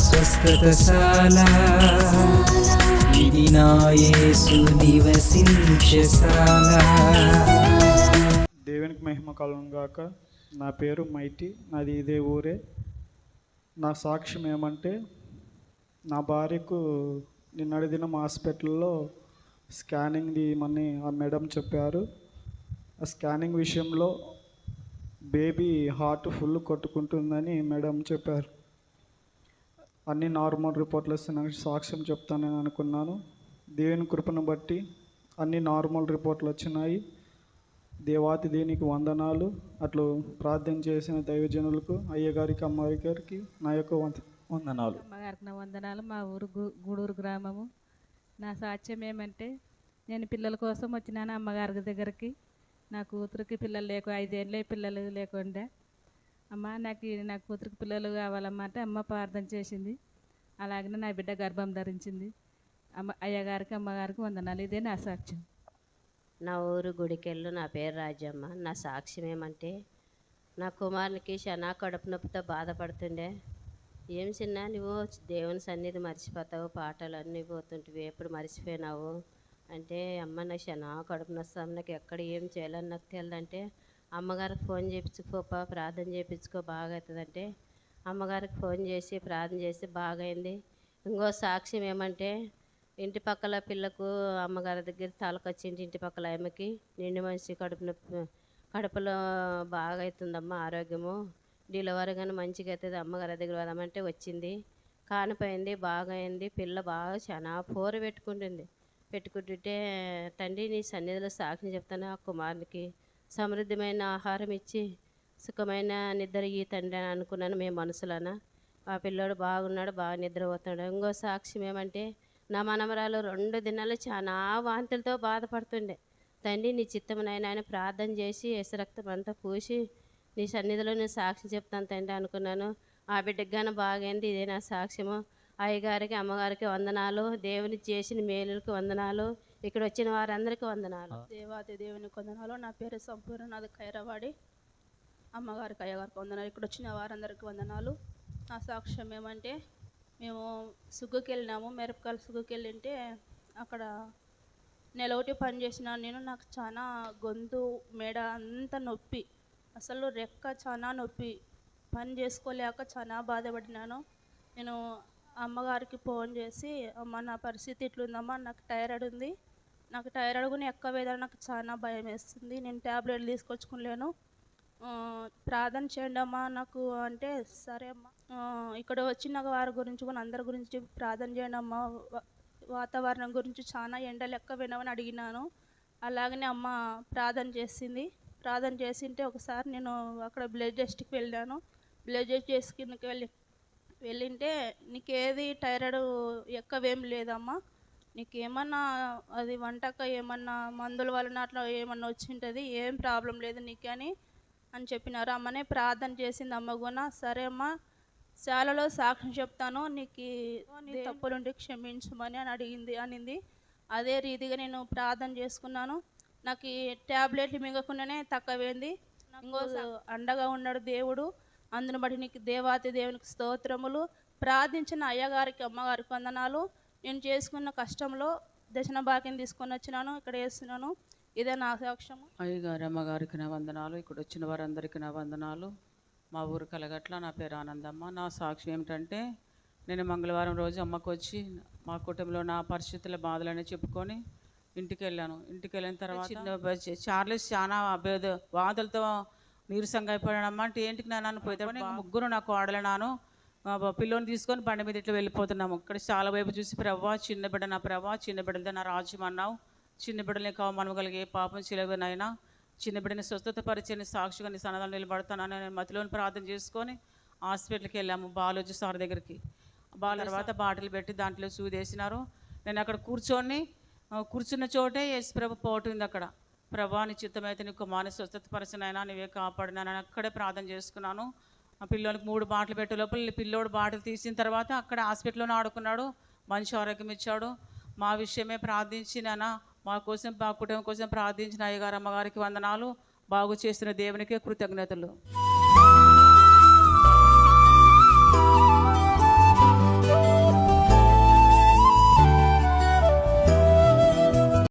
స్వస్థతశాల ఇది నా యేసు నివసించశాల. దేవునికి మహిమ కలుగును గాక. నా పేరు మైటి, నాది ఇదే ఊరే. నా సాక్ష్యం ఏమంటే, నా భార్యకు నిన్నటి దినం హాస్పిటల్లో స్కానింగ్ తీయమని ఆ మేడం చెప్పారు. ఆ స్కానింగ్ విషయంలో బేబీ హార్ట్ ఫుల్ కొట్టుకుంటుందని మేడం చెప్పారు. అన్ని నార్మల్ రిపోర్ట్లు వస్తే నాకు సాక్ష్యం చెప్తానని అనుకున్నాను. దేవుని కృపను బట్టి అన్ని నార్మల్ రిపోర్ట్లు వచ్చినాయి. దేవాతి దేనికి వందనాలు. అట్లు ప్రార్థన చేసిన దైవజనులకు, అయ్యగారికి, అమ్మాయి గారికి నా యొక్క వందనాలు. అమ్మగారికి నా వందనాలు. మా ఊరు గూడూరు గ్రామము. నా సాక్ష్యం ఏమంటే, నేను పిల్లల కోసం వచ్చినాను అమ్మగారి దగ్గరికి. నా కూతురికి పిల్లలు 5 ఏళ్ళే పిల్లలు లేకుండే. అమ్మ నా కూతురికి పిల్లలు కావాలమ్మ అంటే అమ్మ ప్రార్థన చేసింది. అలాగనే నా బిడ్డ గర్భం ధరించింది. అయ్యగారికి, అమ్మగారికి వందనాలు. ఇదే నా సాక్ష్యం. నా ఊరు గుడికెళ్ళు. నా పేరు రాజమ్మ. నా సాక్ష్యం ఏమంటే, నా కుమారునికి శనా కడుపు నొప్పితో బాధపడుతుండే. ఏం చిన్న నువ్వు దేవుని సన్నిధి మర్చిపోతావు, పాటలు అన్నీ పోతుంటివి, ఎప్పుడు మర్చిపోయినావు అంటే, అమ్మ నాకు శనా కడుపు నొస్తాం, నాకు ఎక్కడ ఏం చేయాలని నాకు తెలియదంటే, అమ్మగారికి ఫోన్ చేయించుకోపా, ప్రార్థన చేయించుకో, బాగా అవుతుందంటే అమ్మగారికి ఫోన్ చేసి ప్రార్థన చేసి బాగైంది. ఇంకో సాక్ష్యం ఏమంటే, ఇంటి పక్కల పిల్లకు అమ్మగారి దగ్గర తలకొచ్చింది. ఇంటి పక్కల ఆమెకి నిండు మనిషి కడుపులో బాగా అవుతుందమ్మ, ఆరోగ్యము డెలివరీ కానీ మంచిగా అవుతుంది, అమ్మగారి దగ్గర వదామంటే వచ్చింది, కానిపోయింది, బాగా అయింది. పిల్ల బాగా చాలా పోరు పెట్టుకుంటుంటే, తండ్రి నీ సన్నిధిలో సాక్షి చెప్తాను, ఆ కుమారునికి సమృద్ధమైన ఆహారం ఇచ్చి సుఖమైన నిద్ర ఈ తండ్రి అని అనుకున్నాను మేము మనసులోన. ఆ పిల్లోడు బాగున్నాడు, బాగా నిద్రపోతున్నాడు. ఇంకో సాక్ష్యం ఏమంటే, నా మనమరాలు 2 దినాలు చాలా వాంతులతో బాధపడుతుండే. తండ్రి నీ చిత్తమునైనా ఆయన ప్రార్థన చేసి రక్తం అంతా పూసి నీ సన్నిధిలో నేను సాక్ష్యం చెప్తాను తండ్రి అనుకున్నాను. ఆ బిడ్డకి గాను బాగైంది. ఇదే నా సాక్ష్యము. అయ్యగారికి, అమ్మగారికి వందనాలు. దేవుని చేసిన మేలులకు వందనాలు. ఇక్కడ వచ్చిన వారందరికీ వందనాలు. దేవాది దేవునికి వందనాలు. నా పేరు సంపూర్ణ, నాది ఖైరవాడి. అమ్మగారికి, అయ్యగారికి వందనాలు. ఇక్కడ వచ్చిన వారందరికీ వందనాలు. నా సాక్ష్యం ఏమంటే, మేము సుగ్గుకి వెళ్ళినాము, మిరపకాయలు సుగ్గుకి వెళ్ళింటే అక్కడ నెలొకటి పని చేసినాను నేను. నాకు చాలా గొంతు మెడ అంతా నొప్పి, అసలు రెక్క చాలా నొప్పి, పని చేసుకోలేక చాలా బాధపడినాను. నేను అమ్మగారికి ఫోన్ చేసి, అమ్మ నా పరిస్థితి ఇట్లుందమ్మా, నాకు థైరాయిడ్ ఉంది, నాకు థైరాయిడ్ కూడా ఎక్కువ వేదన, నాకు చాలా భయం వేస్తుంది, నేను ట్యాబ్లెట్లు తీసుకొచ్చుకోలేను, ప్రార్థన చేయండి అమ్మా నాకు అంటే, సరే అమ్మా ఇక్కడ వచ్చిన వారి గురించి కూడా అందరి గురించి ప్రార్థన చేయండి అమ్మ, వాతావరణం గురించి చాలా ఎండలు ఎక్కువ వినవని అడిగినాను. అలాగనే అమ్మ ప్రార్థన చేసింది. ప్రార్థన చేసింటే ఒకసారి నేను అక్కడ బ్లడ్ టెస్ట్కి వెళ్ళాను. బ్లడ్ టెస్ట్ కిందకి వెళ్ళింటే, నీకేది థైరాయిడ్ ఎక్కువేం లేదమ్మా, నీకేమన్నా అది వంటక ఏమన్నా మందుల వలన అట్లా ఏమన్నా వచ్చింటుంది, ఏం ప్రాబ్లం లేదు నీకని అని చెప్పినారు. అమ్మనే ప్రార్థన చేసింది అమ్మ కూడా. సరే అమ్మ శాలలో సాక్ష్యం చెప్తాను, నీకు నీ తప్పులుంటే క్షమించమని అనింది. అదే రీతిగా నేను ప్రార్థన చేసుకున్నాను. నాకు ఈ ట్యాబ్లెట్లు మింగకుండానే తక్కువైంది. ఇంకో అండగా ఉన్నాడు దేవుడు. అందును బట్టి నీకు దేవాతి దేవునికి స్తోత్రములు. ప్రార్థించిన అయ్యగారికి, అమ్మగారికి వందనాలు. నేను చేసుకున్న కష్టంలో దశన భాగ్యం తీసుకొని వచ్చినాను, ఇక్కడ వేస్తున్నాను. ఇదే నా సాక్ష్యము. అయ్యగారు, అమ్మగారికి నా వందనాలు. ఇక్కడ వచ్చిన వారందరికీ నా వందనాలు. మా ఊరు కలగట్ల. నా పేరు ఆనందమ్మ. నా సాక్ష్యం ఏమిటంటే, నేను మంగళవారం రోజు అమ్మకు వచ్చి మా కుటుంబంలో నా పరిస్థితుల బాధలనే చెప్పుకొని ఇంటికి వెళ్ళాను. ఇంటికి వెళ్ళిన తర్వాత చార్లెస్ చాలా బాధలతో నీరసంగా అయిపోయాడమ్మా అంటే, ఏంటికి నన్ను పోతే ముగ్గురు నాకు ఆడలేనాను పిల్లోని తీసుకొని బండి మీద ఇట్లా వెళ్ళిపోతున్నాము. ఇక్కడ చాలా వైపు చూసి, ప్రవ్వా చిన్న బిడ్డ, నా ప్రవ్వా చిన్న బిడ్డలతో నా రాజ్యం అన్నావు, చిన్న బిడ్డలే కావు మనగలిగే పాపం చిలవనైనా చిన్న బిడ్డని స్వస్థత పరిచయని సాక్షిగా నీ సన్నదాలు నిలబడతానని నేను మతిలోని ప్రార్థన చేసుకొని హాస్పిటల్కి వెళ్ళాము, బాలోజీ సార్ దగ్గరికి. తర్వాత బాటిల్ పెట్టి దాంట్లో సూదేసినారు. నేను అక్కడ కూర్చున్న చోటే యేసు ప్రభు పోటుంది. అక్కడ ప్రభా నీ చిత్తమైతే నీ కుమారుని స్వస్థత పరిచయనైనా నీవే కాపాడినానని అక్కడే ప్రార్థన చేసుకున్నాను. ఆ పిల్లోనికి 3 బాటిల్ పెట్టే లోపల పిల్లోడు బాటిల్ తీసిన తర్వాత అక్కడ హాస్పిటల్లోనే ఆడుకున్నాడు. మంచి ఆరోగ్యం ఇచ్చాడు. మా విషయమే ప్రార్థించిన, మా కోసం, మా కుటుంబం కోసం ప్రార్థించిన అయ్యగారు, అమ్మగారికి వందనాలు. బాగు చేసిన దేవునికే కృతజ్ఞతలు.